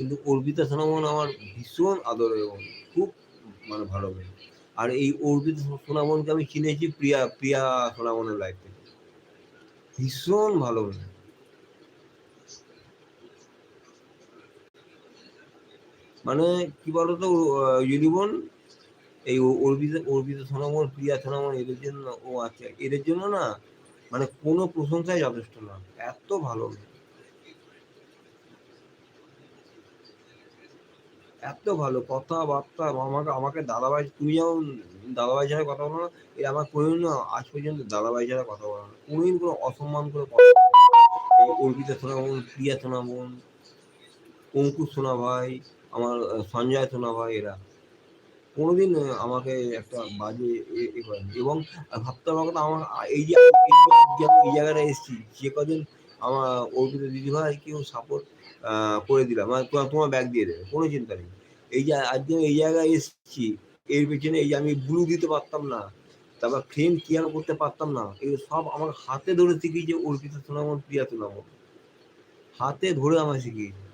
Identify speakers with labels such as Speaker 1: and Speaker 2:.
Speaker 1: কিন্তু অর্পিতা সোনামন আমার ভীষণ আদরের বোন, খুব মানে ভালো মেয়ে। আর এই অর্পিতা সোনামনকে আমি চিনেছি প্রিয়া সোনামনের লাইফ থেকে। ভীষণ ভালো মেয়ে। মানে কি বলতো ইউনিবন, এই অর্পিতা সোনামন, প্রিয়া সোনামন, এদের জন্য, ও আচ্ছা, এদের জন্য না মানে কোনো প্রশংসাই যথেষ্ট না, এত ভালো মেয়ে, এত ভালো কথাবার্তা। আমাকে আমাকে দাদাভাই, তুমি যেমন দাদাভাই ছাড়া কথা বলো না, এই আমার কোনোদিন না আজ পর্যন্ত দাদাভাই ছাড়া কথা বলো না, কোনোদিন কোনো অসম্মান করে কথা বলে না। এই অর্পিতা সোনামন, প্রিয়া সোনামন, অঙ্কুশ সোনা ভাই, আমার সঞ্জয় সোনা ভাই, এরা কোনোদিন আমাকে একটা বাজে করেনি। এবং ভাবতে হবে কথা, আমার আজকে আমি এই জায়গাটা এসেছি, যে কদিন আমার অর্পিত দিদিভাই কেউ সাপোর্ট করে দিলাম, মানে তোমার ব্যাগ দিয়ে দেবে, কোনো চিন্তা নেই। এই যে আজকে আমি এই জায়গায় এসেছি, এর পেছনে এই যে আমি ব্লু দিতে পারতাম না, তারপর ফ্রেম কেয়ার করতে পারতাম না, এগুলো সব আমার হাতে ধরে শিখিয়েছে অর্পিতা সোনামন, প্রিয়া সোনামন, হাতে ধরে আমার শিখিয়েছে।